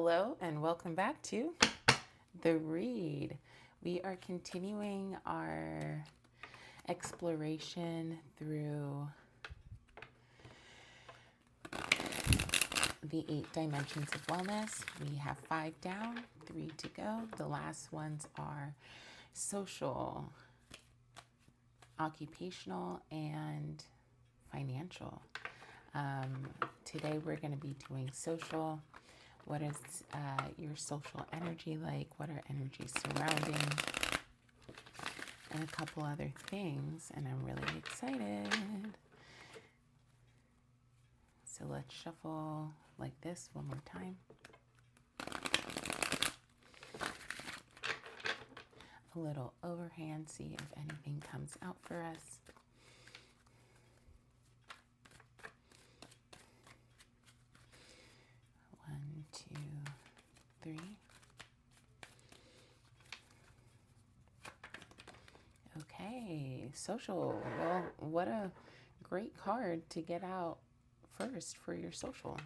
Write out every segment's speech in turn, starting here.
Hello and welcome back to The Read. We are continuing our exploration through the 8 dimensions of wellness. We have 5 down, 3 to go. The last ones are social, occupational, and financial. Today we're going to be doing social. What is your social energy like? What are energies surrounding? And a couple other things. And I'm really excited. So let's shuffle like this one more time. A little overhand, see if anything comes out for us. One, two, three. Okay, social. Well, what a great card to get out first for your social.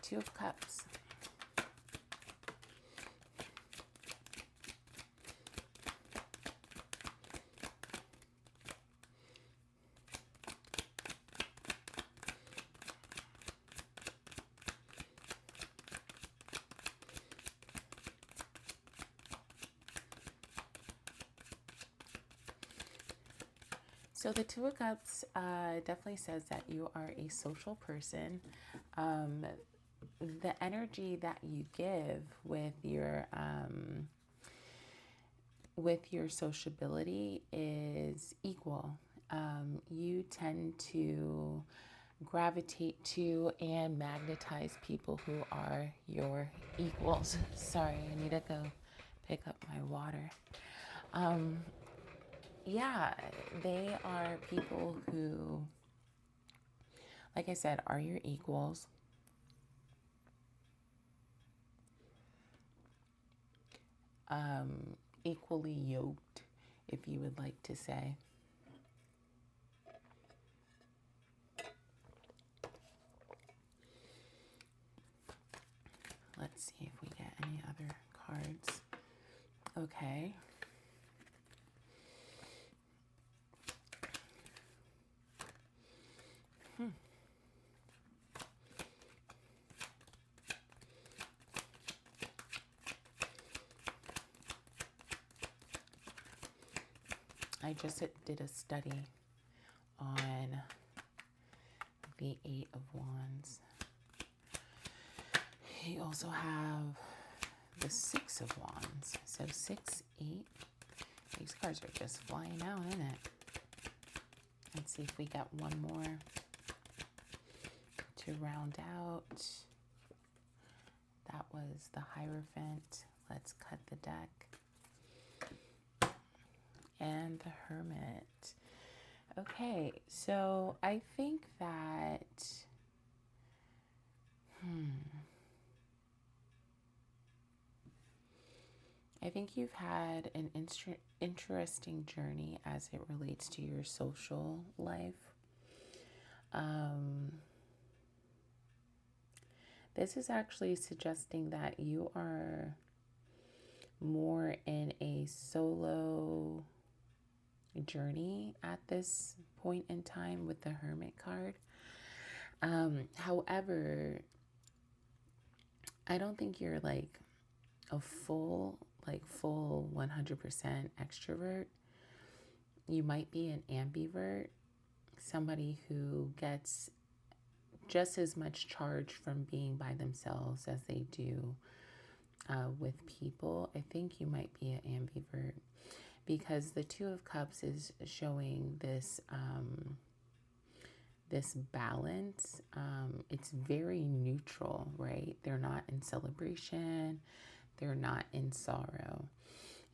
2 of Cups. So the 2 of Cups definitely says that you are a social person. The energy that you give with your sociability is equal. You tend to gravitate to and magnetize people who are your equals. Sorry, I need to go pick up my water. Yeah, they are people who, like I said, are your equals. Equally yoked, if you would like to say. Let's see if we get any other cards. Okay. I just did a study on the 8 of Wands. You also have the 6 of Wands. So 6, 8. These cards are just flying out, isn't it? Let's see if we got one more to round out. That was the Hierophant. Let's cut the deck. And the Hermit. Okay, so I think that I think you've had an interesting journey as it relates to your social life. This is actually suggesting that you are more in a solo journey at this point in time with the Hermit card. However, I don't think you're like a full 100% extrovert. You might be an ambivert, somebody who gets just as much charge from being by themselves as they do with people. I think you might be an ambivert because the 2 of Cups is showing this this balance. It's very neutral, right? They're not in celebration. They're not in sorrow.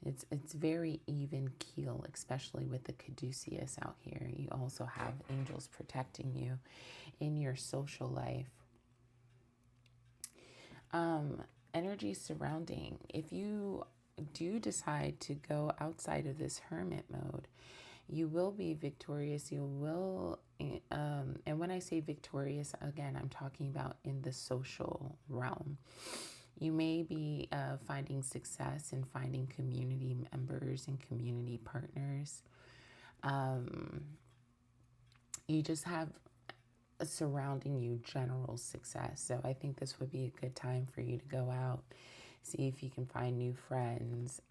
It's very even keel, especially with the caduceus out here. You also have angels protecting you in your social life. Energy surrounding. If you do decide to go outside of this hermit mode, you will be victorious. You will, and when I say victorious, again, I'm talking about in the social realm. You may be finding success in finding community members and community partners. You just have surrounding you general success. So I think this would be a good time for you to go out, see if you can find new friends.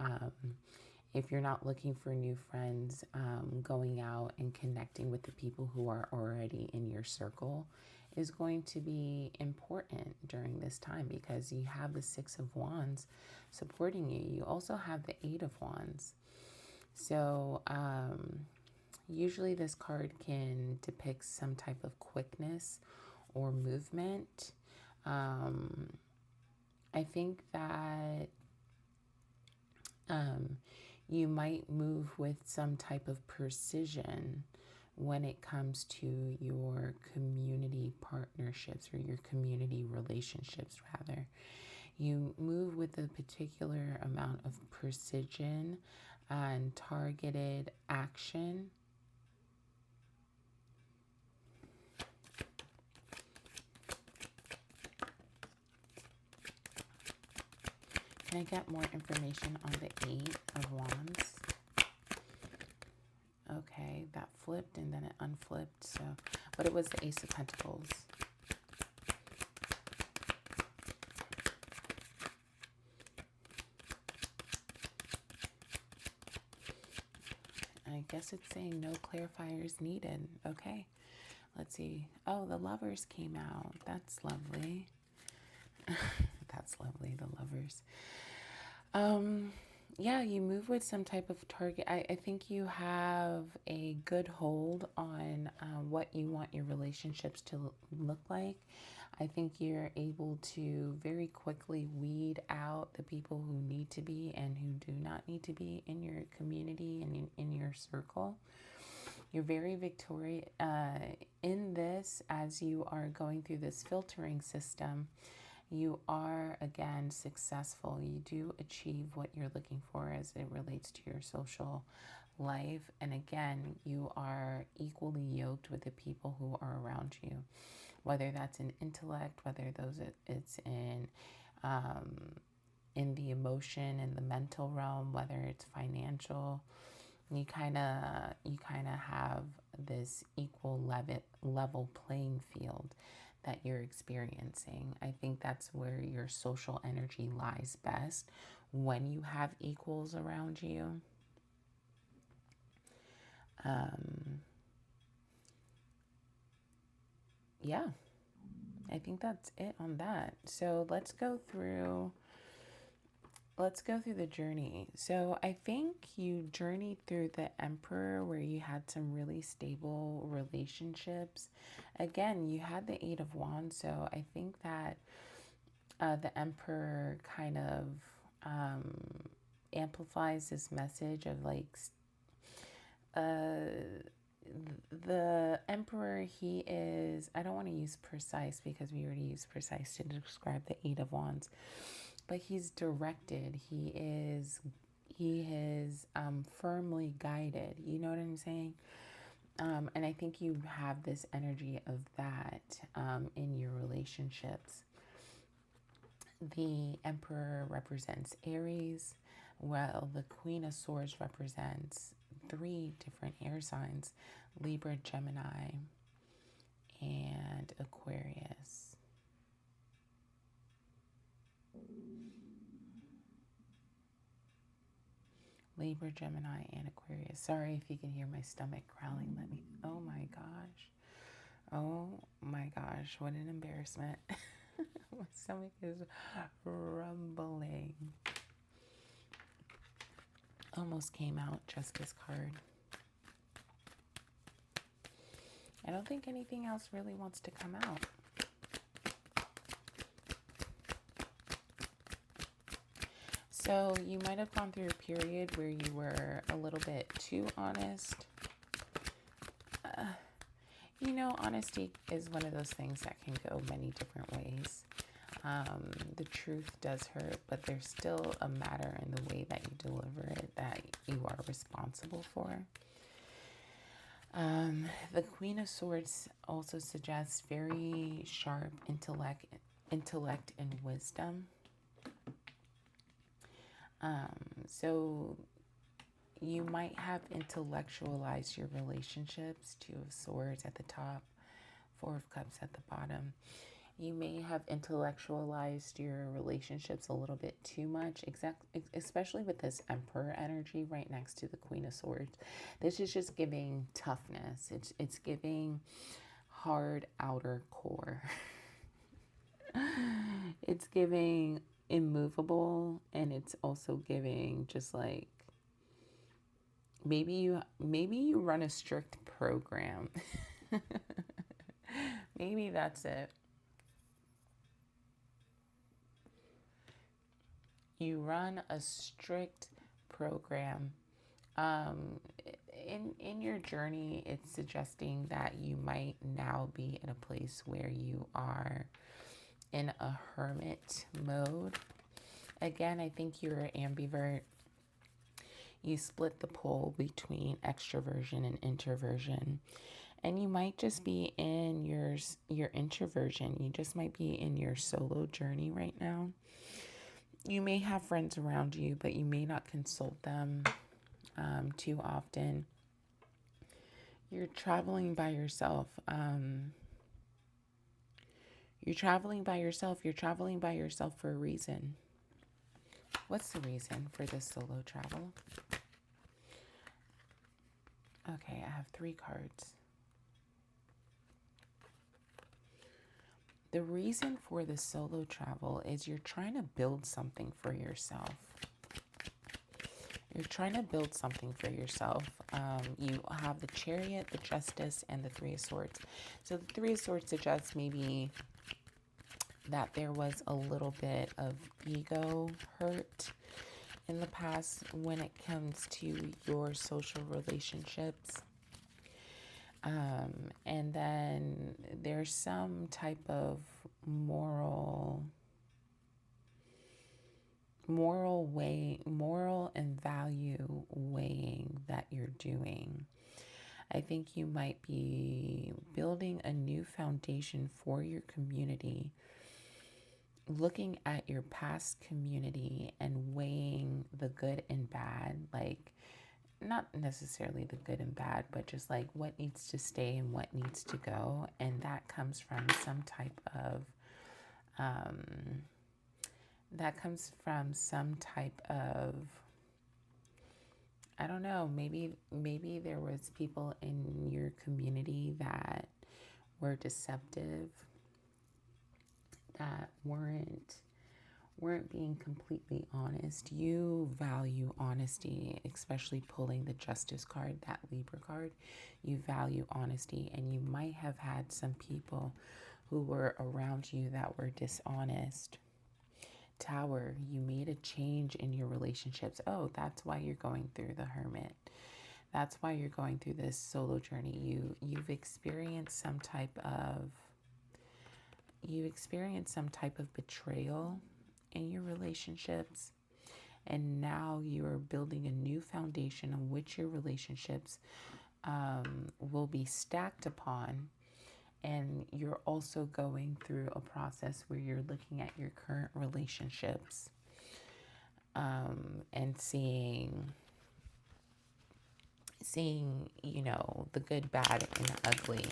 If you're not looking for new friends, going out and connecting with the people who are already in your circle is going to be important during this time, because you have the Six of Wands supporting you. You also have the Eight of Wands. So usually this card can depict some type of quickness or movement. I think that you might move with some type of precision when it comes to your community partnerships, or your community relationships, rather. You move with a particular amount of precision and targeted action. Can I get more information on the Eight of Wands? Okay, that flipped and then it unflipped. So, but it was the Ace of Pentacles. I guess it's saying no clarifiers needed. Okay, let's see. Oh, the Lovers came out. That's lovely. That's lovely, the Lovers. Yeah, you move with some type of target. I think you have a good hold on what you want your relationships to look like. I think you're able to very quickly weed out the people who need to be and who do not need to be in your community and in your circle. You're very victorious in this as you are going through this filtering system. You are, again, successful. You do achieve what you're looking for as it relates to your social life. And again, you are equally yoked with the people who are around you, whether that's in intellect, whether it's in the emotion and the mental realm, whether it's financial. You kind of have this equal level playing field that you're experiencing. I think that's where your social energy lies best, when you have equals around you. Yeah, I think that's it on that. So let's go through the journey. So I think you journeyed through the Emperor, where you had some really stable relationships. Again, you had the Eight of Wands, so I think that the Emperor kind of amplifies this message of like the Emperor, he is, I don't want to use precise because we already used precise to describe the Eight of Wands, but he's directed. He is firmly guided. You know what I'm saying? And I think you have this energy of that in your relationships. The Emperor represents Aries, while the Queen of Swords represents 3 different air signs: Libra, Gemini, and Aquarius. Libra, Gemini, and Aquarius. Sorry if you can hear my stomach growling. Oh my gosh. Oh my gosh, what an embarrassment. My stomach is rumbling. Almost came out, Justice card. I don't think anything else really wants to come out. So you might have gone through a period where you were a little bit too honest. Honesty is one of those things that can go many different ways. The truth does hurt, but there's still a matter in the way that you deliver it that you are responsible for. The Queen of Swords also suggests very sharp intellect and wisdom. So you might have intellectualized your relationships, Two of Swords at the top, Four of Cups at the bottom. You may have intellectualized your relationships a little bit too much, especially with this Emperor energy right next to the Queen of Swords. This is just giving toughness. It's giving hard outer core. It's giving immovable, and it's also giving just like maybe you run a strict program. Maybe that's it. You run a strict program. In your journey, it's suggesting that you might now be in a place where you are in a hermit mode. Again, I think you're an ambivert. You split the pole between extroversion and introversion. And you might just be in your introversion. You just might be in your solo journey right now. You may have friends around you, but you may not consult them too often. You're traveling by yourself. You're traveling by yourself. You're traveling by yourself for a reason. What's the reason for this solo travel? Okay, I have 3 cards. The reason for the solo travel is you're trying to build something for yourself. You're trying to build something for yourself. You have the Chariot, the Justice, and the Three of Swords. So the Three of Swords suggests maybe that there was a little bit of ego hurt in the past when it comes to your social relationships. And then there's some type of moral and value weighing that you're doing. I think you might be building a new foundation for your community, looking at your past community and weighing the good and bad, like not necessarily the good and bad, but just like what needs to stay and what needs to go. And that comes from some type of I don't know, maybe there was people in your community that were deceptive, that weren't being completely honest. You value honesty, especially pulling the Justice card, that Libra card. You value honesty, and you might have had some people who were around you that were dishonest. Tower, you made a change in your relationships. Oh, that's why you're going through the Hermit. That's why you're going through this solo journey. You've experienced some type of betrayal in your relationships, and now you're building a new foundation on which your relationships will be stacked upon. And you're also going through a process where you're looking at your current relationships and seeing, the good, bad, and the ugly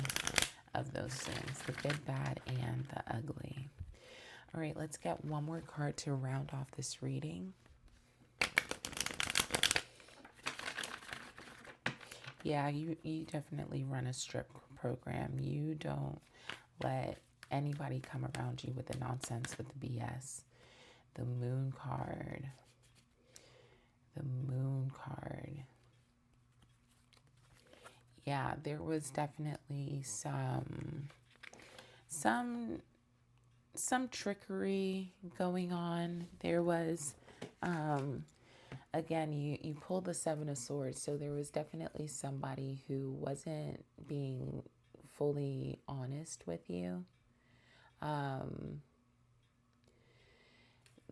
of those things. The good, bad, and the ugly. All right, let's get one more card to round off this reading. Yeah, you definitely run a strict program. You don't let anybody come around you with the nonsense, with the BS. The Moon card. The Moon card. Yeah, there was definitely some trickery going on. There was, again, you pulled the Seven of Swords, so there was definitely somebody who wasn't being fully honest with you.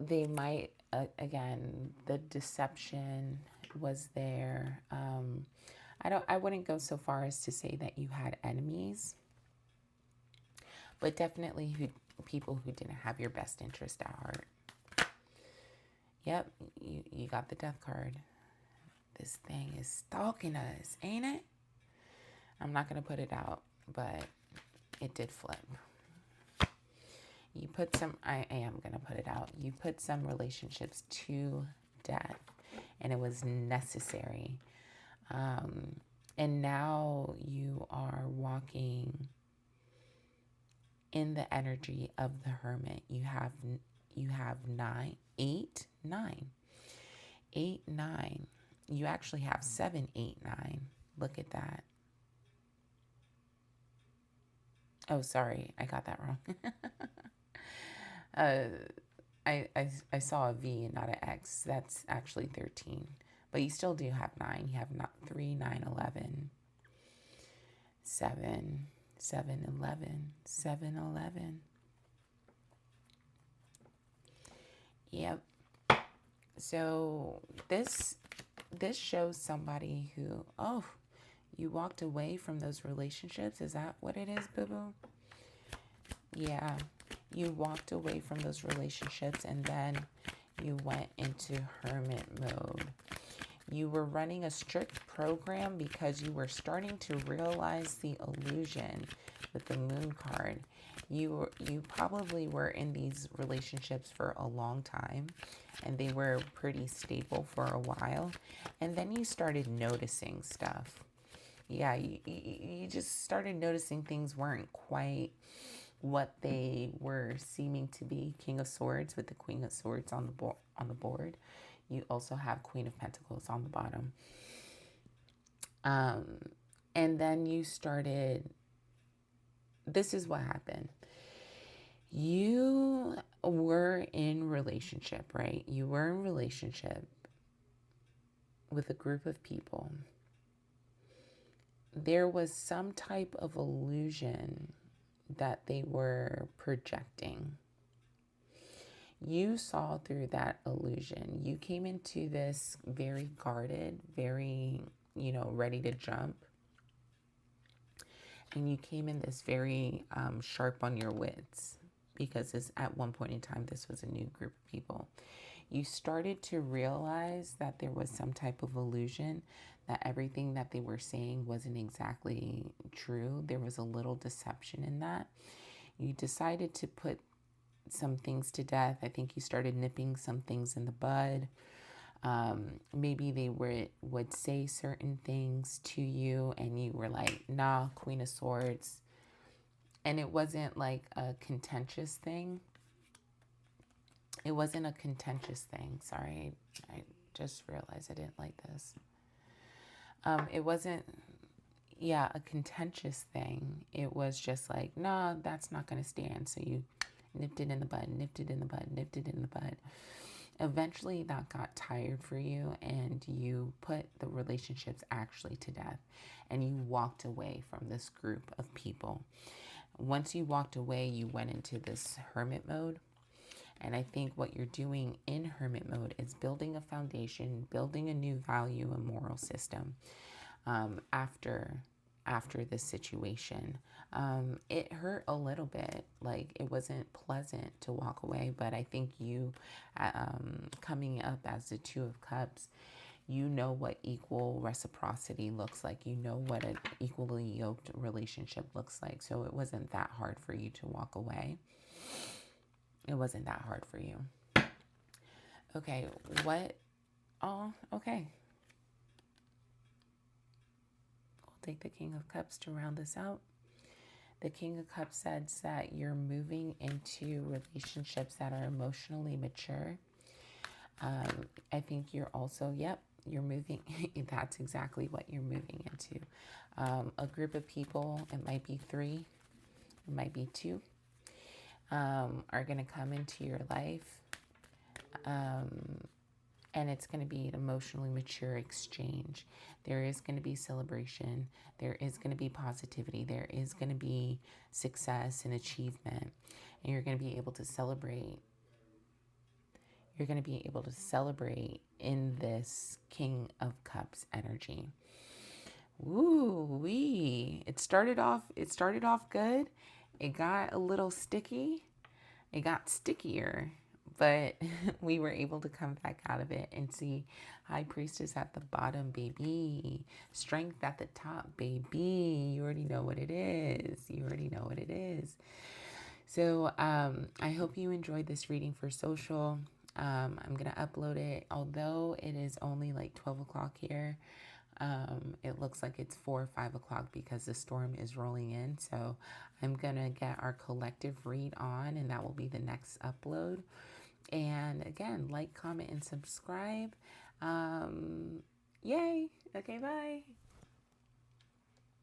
They might, again, the deception was there. I wouldn't go so far as to say that you had enemies, but definitely people who didn't have your best interest at heart. Yep, you got the death card. This thing is stalking us, ain't it? I'm not going to put it out, but it did flip. You put some, I am going to put it out. You put some relationships to death, and it was necessary. And now you are walking in the energy of the Hermit. You have 8, 9. You actually have 7, 8, 9. Look at that. Oh, sorry, I got that wrong. I saw a V and not an X. That's actually 13. But you still do have 9. You have 3, 9, 11, 7, 7, 11, 7, 11. Yep. So this shows somebody who, you walked away from those relationships. Is that what it is, boo-boo? Yeah. You walked away from those relationships and then you went into hermit mode. You were running a strict program because you were starting to realize the illusion with the moon card. You probably were in these relationships for a long time and they were pretty stable for a while. And then you started noticing stuff. Yeah, you just started noticing things weren't quite what they were seeming to be. King of Swords with the Queen of Swords on the board. You also have Queen of Pentacles on the bottom. And then you started, this is what happened. You were in relationship, right? You were in relationship with a group of people. There was some type of illusion that they were projecting. You saw through that illusion. You came into this very guarded, very, ready to jump. And you came in this very sharp on your wits because at one point in time, this was a new group of people. You started to realize that there was some type of illusion, that everything that they were saying wasn't exactly true. There was a little deception in that. You decided to put some things to death. I think you started nipping some things in the bud. Maybe they would say certain things to you and you were like, nah, Queen of Swords. And it wasn't like a contentious thing. It wasn't a contentious thing. Sorry, I just realized I didn't like this. It wasn't, a contentious thing. It was just like, no, that's not going to stand. So you nipped it in the bud, nipped it in the bud, nipped it in the bud. Eventually that got tired for you and you put the relationships actually to death and you walked away from this group of people. Once you walked away, you went into this hermit mode. And I think what you're doing in hermit mode is building a foundation, building a new value and moral system after this situation. It hurt a little bit. Like, it wasn't pleasant to walk away, but I think you coming up as the Two of Cups, you know what equal reciprocity looks like. You know what an equally yoked relationship looks like. So it wasn't that hard for you to walk away. It wasn't that hard for you. Okay, what? Oh, okay. We'll take the King of Cups to round this out. The King of Cups says that you're moving into relationships that are emotionally mature. I think you're also, you're moving. That's exactly what you're moving into. A group of people, it might be 3, it might be 2, are going to come into your life. And it's going to be an emotionally mature exchange. There is going to be celebration. There is going to be positivity. There is going to be success and achievement. And you're going to be able to celebrate. You're going to be able to celebrate in this King of Cups energy. Woo-wee. It started off good. It got a little sticky. It got stickier. But we were able to come back out of it and see High Priestess at the bottom, baby. Strength at the top, baby. You already know what it is. You already know what it is. So I hope you enjoyed this reading for social. I'm going to upload it. Although it is only like 12 o'clock here, it looks like it's 4 or 5 o'clock because the storm is rolling in. So I'm going to get our collective read on, and that will be the next upload. And again, like, comment, and subscribe. Yay. Okay, bye.